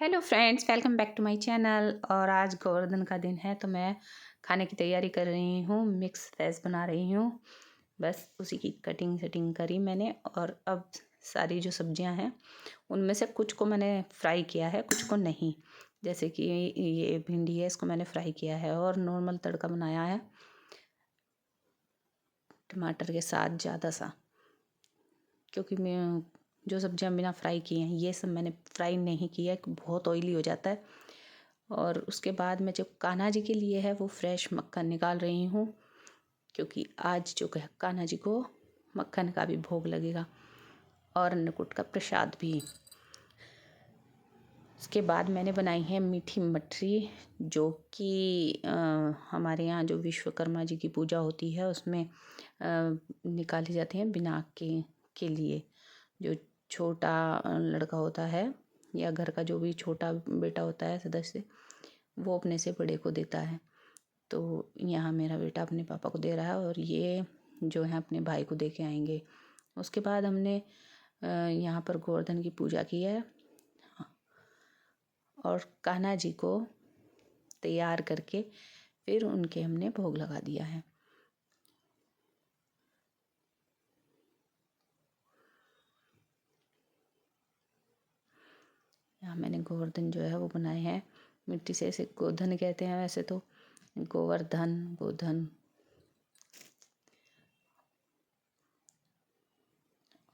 Hello friends, welcome back to my channel. और आज गोवर्धन का दिन है तो मैं खाने की तैयारी कर रही हूँ। मिक्स वेज बना रही हूँ। बस उसी की कटिंग सेटिंग करी मैंने। और अब सारी जो सब्जियां हैं उनमें से कुछ को मैंने फ्राई किया है, कुछ को नहीं। जैसे कि ये भिंडी है, इसको मैंने फ्राई किया है और नॉर्मल तड़का बनाया है टमाटर के साथ ज़्यादा सा, क्योंकि मैं जो सब्जियां बिना फ्राई किए हैं ये सब मैंने फ्राई नहीं किया, बहुत ऑयली हो जाता है। और उसके बाद मैं जो कान्हा जी के लिए है वो फ्रेश मक्खन निकाल रही हूँ, क्योंकि आज जो कान्हा जी को मक्खन का भी भोग लगेगा और अन्नकूट का प्रसाद भी। उसके बाद मैंने बनाई है मीठी मठरी, जो कि हमारे यहाँ जो विश्वकर्मा जी की पूजा होती है उसमें निकाली जाती हैं बिना के लिए। जो छोटा लड़का होता है या घर का जो भी छोटा बेटा होता है सदस्य, वो अपने से बड़े को देता है। तो यहाँ मेरा बेटा अपने पापा को दे रहा है और ये जो है अपने भाई को दे के आएंगे। उसके बाद हमने यहाँ पर गोवर्धन की पूजा की है और कान्हा जी को तैयार करके फिर उनके हमने भोग लगा दिया है। यहाँ मैंने गोवर्धन जो है वो बनाए हैं मिट्टी से। इसे गोधन कहते हैं वैसे तो, गोवर्धन गोधन।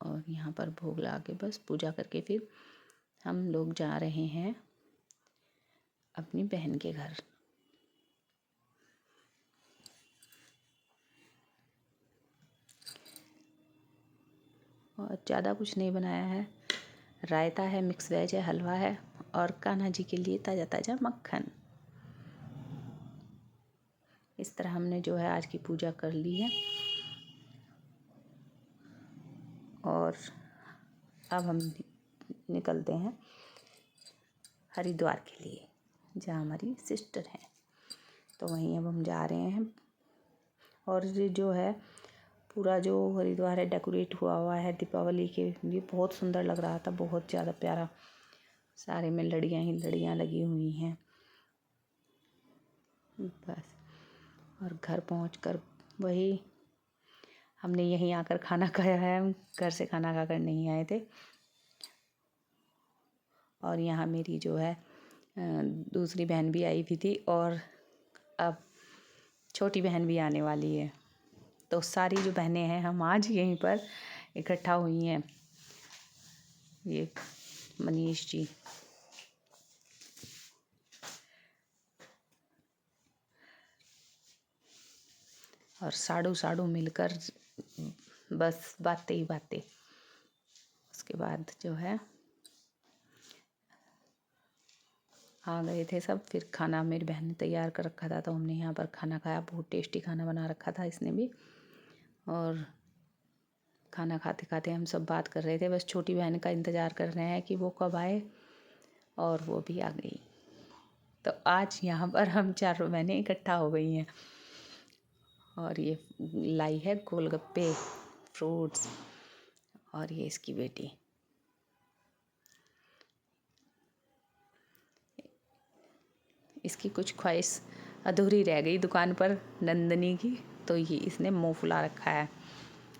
और यहाँ पर भोग लगा के बस पूजा करके फिर हम लोग जा रहे हैं अपनी बहन के घर। और ज़्यादा कुछ नहीं बनाया है। रायता है, मिक्स वेज है, हलवा है और कान्हा जी के लिए ताज़ा ताज़ा मक्खन। इस तरह हमने जो है आज की पूजा कर ली है। और अब हम निकलते हैं हरिद्वार के लिए, जहाँ हमारी सिस्टर है। तो वहीं अब हम जा रहे हैं। और ये जो है पूरा जो हरिद्वार है डेकोरेट हुआ हुआ है दीपावली के लिए, बहुत सुंदर लग रहा था, बहुत ज़्यादा प्यारा। सारे में लड़ियाँ ही लड़ियाँ लगी हुई हैं बस। और घर पहुंचकर वही हमने यहीं आकर खाना खाया है। हम घर से खाना खाकर नहीं आए थे। और यहाँ मेरी जो है दूसरी बहन भी आई हुई थी और अब छोटी बहन भी आने वाली है। तो सारी जो बहनें हैं हम आज यहीं पर इकट्ठा हुई हैं। ये मनीष जी और साड़ू साड़ू मिलकर बस बातें ही बातें। उसके बाद जो है आ गए थे सब। फिर खाना मेरी बहन ने तैयार कर रखा था तो हमने यहाँ पर खाना खाया। बहुत टेस्टी खाना बना रखा था इसने भी। और खाना खाते खाते हम सब बात कर रहे थे। बस छोटी बहन का इंतज़ार कर रहे हैं कि वो कब आए, और वो भी आ गई। तो आज यहाँ पर हम चारों बहनें इकट्ठा हो गई हैं। और ये लाई है गोलगप्पे, फ्रूट्स, और ये इसकी बेटी। इसकी कुछ ख्वाहिश अधूरी रह गई दुकान पर नंदनी की, तो ये इसने मुँह फुला रखा है।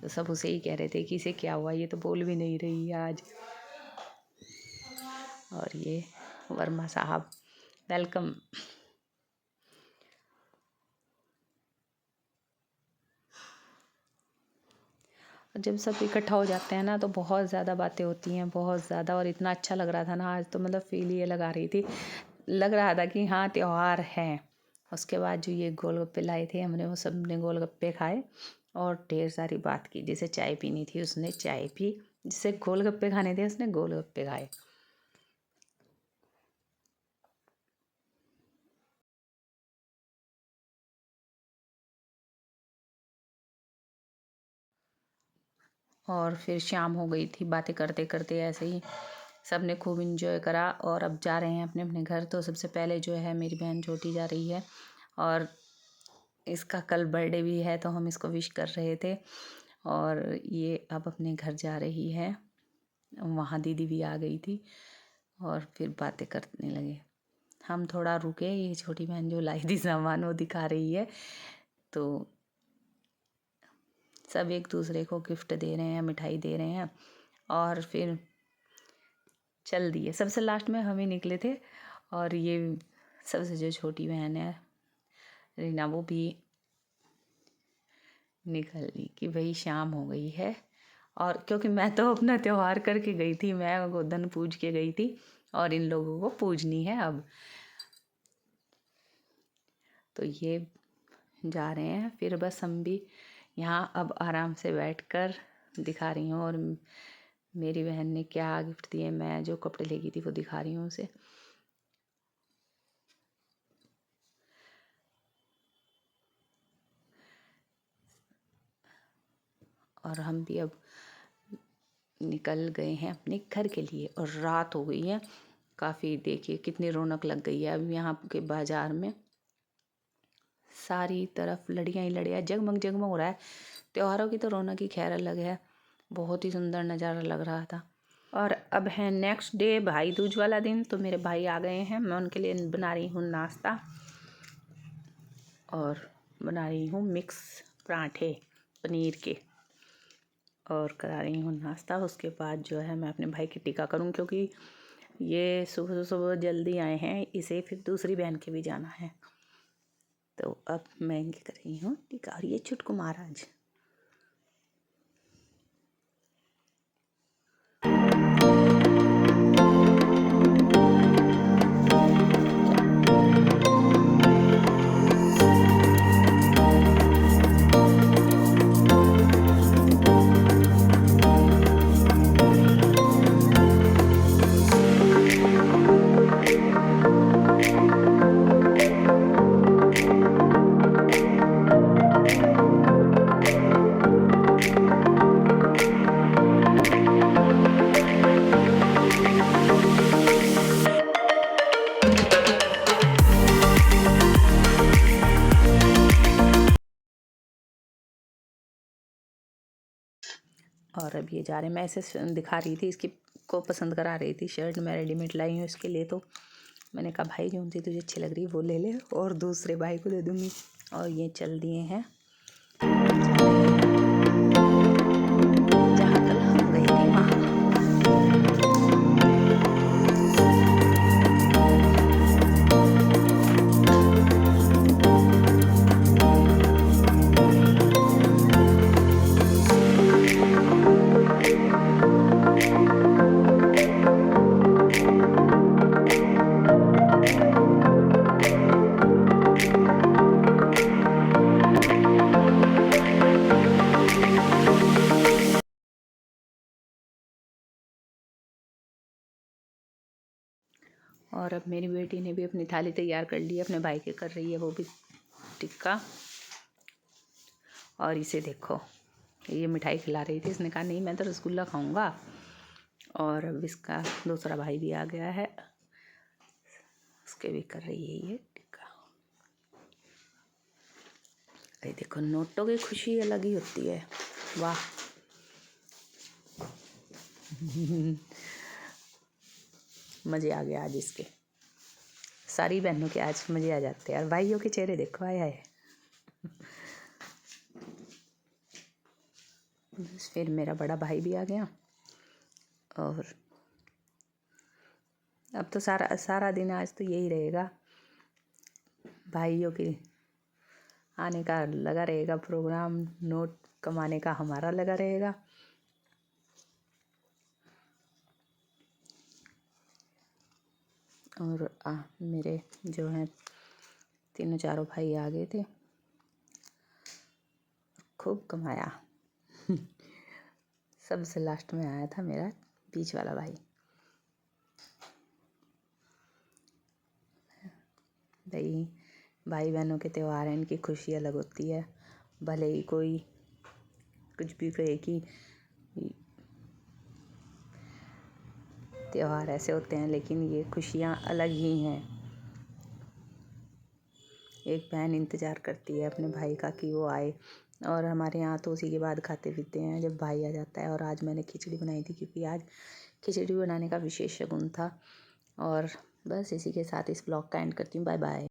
तो सब उसे ही कह रहे थे कि इसे क्या हुआ, ये तो बोल भी नहीं रही है आज। और ये वर्मा साहब, वेलकम। जब सब इकट्ठा हो जाते हैं ना तो बहुत ज़्यादा बातें होती हैं, बहुत ज़्यादा। और इतना अच्छा लग रहा था ना आज, तो मतलब फील ये लगा रही थी, लग रहा था कि हाँ त्यौहार है। उसके बाद जो ये गोलगप्पे लाए थे हमने, वो सब ने गोलगप्पे खाए और ढेर सारी बात की। जिसे चाय पीनी थी उसने चाय पी, जिसे गोलगप्पे खाने थे उसने गोलगप्पे खाए। और फिर शाम हो गई थी। बातें करते करते ऐसे ही सब ने खूब इंजॉय करा। और अब जा रहे हैं अपने अपने घर। तो सबसे पहले जो है मेरी बहन छोटी जा रही है और इसका कल बर्थडे भी है, तो हम इसको विश कर रहे थे। और ये अब अपने घर जा रही है। वहाँ दीदी भी आ गई थी। और फिर बातें करने लगे। हम थोड़ा रुके, ये छोटी बहन जो लाई थी सामान वो दिखा रही है, तो सब एक दूसरे को गिफ्ट दे रहे हैं, मिठाई दे रहे हैं और फिर चल दिए। सबसे लास्ट में हम ही निकले थे और ये सबसे जो छोटी बहन है रीना वो भी निकल ली कि भाई शाम हो गई है। और क्योंकि मैं तो अपना त्योहार करके गई थी, मैं गोधन पूज के गई थी और इन लोगों को पूजनी है अब। तो ये जा रहे हैं, फिर बस हम भी यहाँ अब आराम से बैठकर दिखा रही हूँ। और मेरी बहन ने क्या गिफ्ट दिए, मैं जो कपड़े लेगी थी वो दिखा रही हूँ उसे। और हम भी अब निकल गए हैं अपने घर के लिए और रात हो गई है काफ़ी। देखिए कितनी रौनक लग गई है अब यहाँ के बाज़ार में, सारी तरफ लड़ियाँ ही लड़ियाँ, जगमग जगमग हो रहा है। त्योहारों की तो रौनक ही खैर अलग है, बहुत ही सुंदर नज़ारा लग रहा था। और अब है नेक्स्ट डे भाई दूज वाला दिन, तो मेरे भाई आ गए हैं। मैं उनके लिए बना रही हूँ नाश्ता और बना रही हूँ मिक्स पराठे पनीर के और करा रही हूँ नाश्ता। उसके बाद जो है मैं अपने भाई की टीका करूँ, क्योंकि ये सुबह सुबह जल्दी आए हैं, इसे फिर दूसरी बहन के भी जाना है। तो अब मैं इनकी कर रही हूँ टीका। और ये छुटकू महाराज और अब ये जा रहे हैं। मैं ऐसे दिखा रही थी, इसकी को पसंद करा रही थी शर्ट, मैं रेडीमेड लाई हूँ इसके लिए। तो मैंने कहा भाई जो सी तुझे अच्छी लग रही है वो ले ले और दूसरे भाई को दे दूँगी। और ये चल दिए हैं जहाँ कल हम गए थे वहाँ। और अब मेरी बेटी ने भी अपनी थाली तैयार कर ली है, अपने भाई के कर रही है वो भी टिक्का। और इसे देखो, ये मिठाई खिला रही थी, इसने कहा नहीं मैं तो रसगुल्ला खाऊंगा। और अब इसका दूसरा भाई भी आ गया है, उसके भी कर रही है ये टिक्का। ये देखो नोटों की खुशी अलग ही होती है, वाह। मज़े आ गया आज इसके, सारी बहनों के आज मज़े आ जाते हैं यार। भाइयों के चेहरे देखो, आया है। बस फिर मेरा बड़ा भाई भी आ गया और अब तो सारा दिन आज तो यही रहेगा, भाइयों के आने का लगा रहेगा प्रोग्राम, नोट कमाने का हमारा लगा रहेगा। और मेरे जो हैं तीनों चारों भाई आ गए थे, खूब कमाया। सबसे लास्ट में आया था मेरा बीच वाला भाई। भाई बहनों के त्यौहार हैं, इनकी खुशी अलग होती है। भले ही कोई कुछ भी कहे कि त्यौहार ऐसे होते हैं, लेकिन ये खुशियाँ अलग ही हैं। एक बहन इंतज़ार करती है अपने भाई का कि वो आए और हमारे यहाँ तो उसी के बाद खाते पीते हैं जब भाई आ जाता है। और आज मैंने खिचड़ी बनाई थी क्योंकि आज खिचड़ी बनाने का विशेष शगुन था। और बस इसी के साथ इस ब्लॉग का एंड करती हूँ। Bye bye.